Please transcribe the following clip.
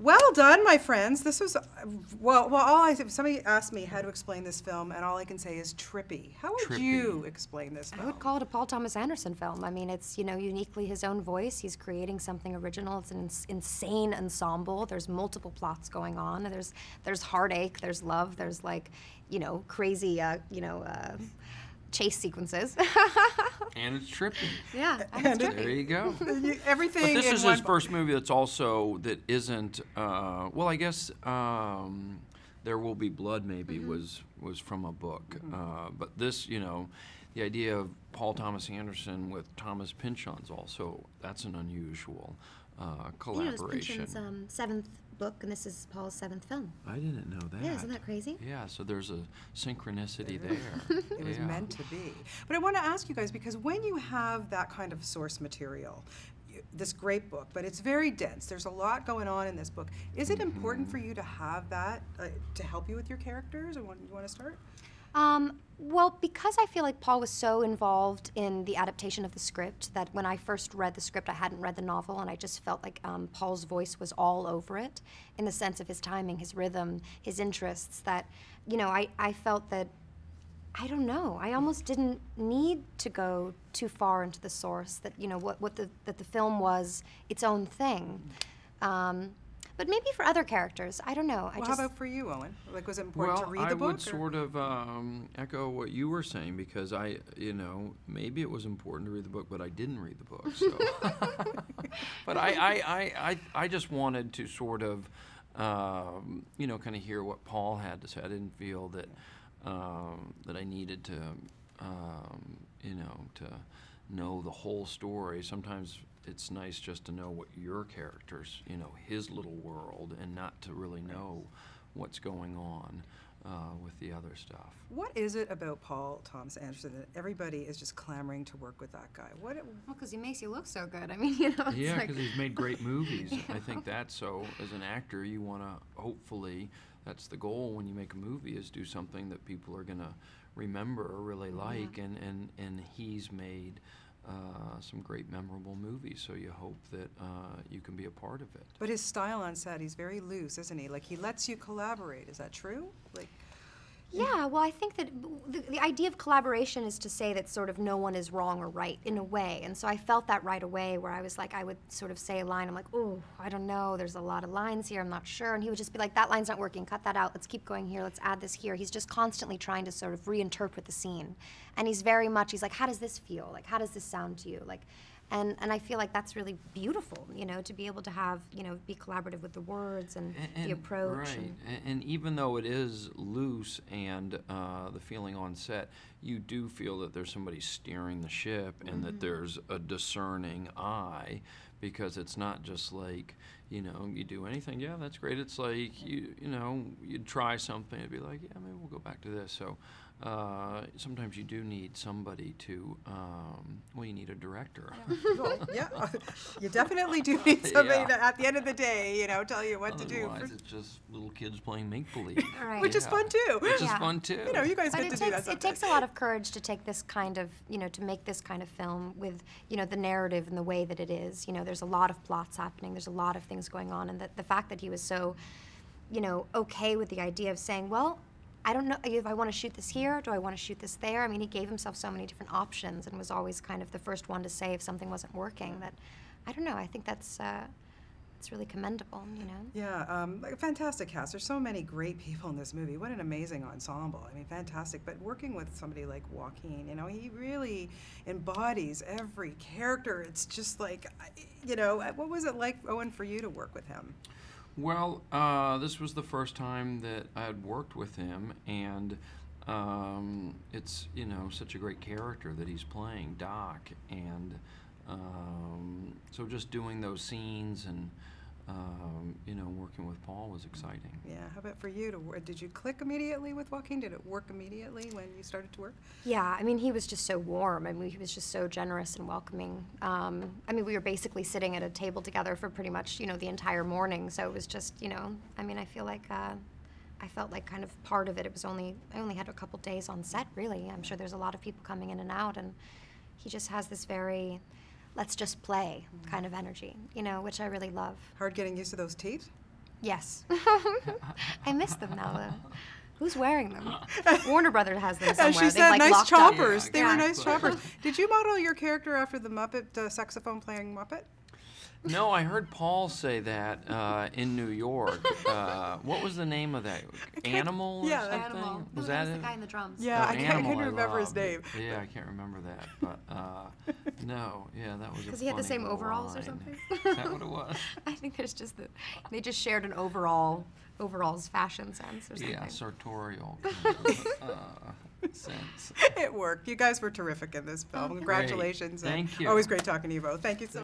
Well done, my friends. This was, somebody asked me how to explain this film, and all I can say is trippy. How would you explain this film? I would call it a Paul Thomas Anderson film. I mean, it's, you know, uniquely his own voice. He's creating something original. It's an insane ensemble. There's multiple plots going on. There's heartache, there's love, there's, like, you know, crazy, chase sequences. And it's trippy. Yeah, and it's trippy. There you go. Everything. But this is his first movie that's also, that isn't, well, I guess There Will Be Blood maybe was from a book. But this, you know, the idea of Paul Thomas Anderson with Thomas Pynchon's also, that's an unusual collaboration. You know, it's Pynchon's seventh book, and this is Paul's seventh film. I didn't know that. Yeah, isn't that crazy? Yeah, so there's a synchronicity there. It was meant to be. But I want to ask you guys, because when you have that kind of source material, this great book, but it's very dense. There's a lot going on in this book. Is it important for you to have that to help you with your characters? Or you want to start? Well, because I feel like Paul was so involved in the adaptation of the script that when I first read the script, I hadn't read the novel, and I just felt like Paul's voice was all over it, in the sense of his timing, his rhythm, his interests, that, you know, I felt that, I don't know, I almost didn't need to go too far into the source, that, you know, that the film was its own thing. But maybe for other characters, I don't know. Well, how about for you, Owen? Like, was it important to read the book? Well, I would sort of echo what you were saying, because you know, maybe it was important to read the book, but I didn't read the book. So. But I just wanted to sort of, you know, kind of hear what Paul had to say. I didn't feel that that I needed to, you know, to know the whole story. Sometimes it's nice just to know what your characters, you know, his little world, and not to really know what's going on with the other stuff. What is it about Paul Thomas Anderson that everybody is just clamoring to work with that guy? Well, because he makes you look so good. I mean, you know, it's yeah, like... because he's made great movies. I think that's so. As an actor, you want to, hopefully, that's the goal when you make a movie, is do something that people are going to remember or really like, and he's made some great memorable movies, so you hope that you can be a part of it. But his style on set, he's very loose, isn't he? Like, he lets you collaborate. Is that true? Like, yeah, well, I think that the idea of collaboration is to say that sort of no one is wrong or right, in a way. And so I felt that right away, where I was like, I would sort of say a line, I'm like, oh, I don't know, there's a lot of lines here, I'm not sure. And he would just be like, that line's not working, cut that out, let's keep going here, let's add this here. He's just constantly trying to sort of reinterpret the scene. And he's very much, he's like, how does this feel? Like, how does this sound to you? Like, and I feel like that's really beautiful, you know, to be able to have, you know, be collaborative with the words and the approach. Right, and even though it is loose and the feeling on set, you do feel that there's somebody steering the ship, and that there's a discerning eye, because it's not just like, you know, you do anything, yeah, that's great. It's like, you know, you'd try something, it'd be like, yeah, maybe we'll go back to this. So sometimes you do need somebody to, well, you need a director. well, yeah, you definitely do need somebody to, at the end of the day, you know, tell you what to do. Otherwise, it's just little kids playing make-believe. Right. Which is fun, too. Which is fun, too. You know, you guys get to do that sometimes. It takes a lot of courage to take this kind of, you know, to make this kind of film with, you know, the narrative and the way that it is. You know, there's a lot of plots happening, there's a lot of things going on, and the fact that he was so, you know, okay with the idea of saying, well, I don't know if I want to shoot this here, do I want to shoot this there? I mean, he gave himself so many different options, and was always kind of the first one to say if something wasn't working. That, I don't know, I think that's it's really commendable, you know? Yeah, like a fantastic cast. There's so many great people in this movie. What an amazing ensemble. I mean, fantastic. But working with somebody like Joaquin, you know, he really embodies every character. It's just like, you know, what was it like, Owen, for you to work with him? Well, this was the first time that I had worked with him, and it's, you know, such a great character that he's playing, Doc, and so just doing those scenes and, you know, working with Paul was exciting. Yeah, how about for you? Did you click immediately with Joaquin? Did it work immediately when you started to work? Yeah, I mean, he was just so warm. I mean, he was just so generous and welcoming. I mean, we were basically sitting at a table together for pretty much, you know, the entire morning. So it was just, you know, I mean, I feel like I felt like kind of part of it. I only had a couple days on set, really. I'm sure there's a lot of people coming in and out, and he just has this very, let's just play kind of energy, you know, which I really love. Hard getting used to those teeth? Yes. I miss them now, though. Who's wearing them? Warner Brothers has them somewhere. As she They've, said, like, nice locked choppers. Up. They were nice Yeah. choppers. Did you model your character after the Muppet saxophone-playing Muppet? No, I heard Paul say that in New York. What was the name of that? Animal or Yeah, something? Animal. Was that that was it? the guy in the drums. Yeah, Oh, I Animal couldn't remember his loved. name. Yeah, I can't remember that. But no, yeah, that was a Because he had the funny same overalls or line. something? Is that what it was? I think there's just they just shared an overalls fashion sense or something. Yeah, sartorial kind of, sense. It worked. You guys were terrific in this film. Oh, Congratulations. Thank and you. Always great talking to you both. Thank you so much.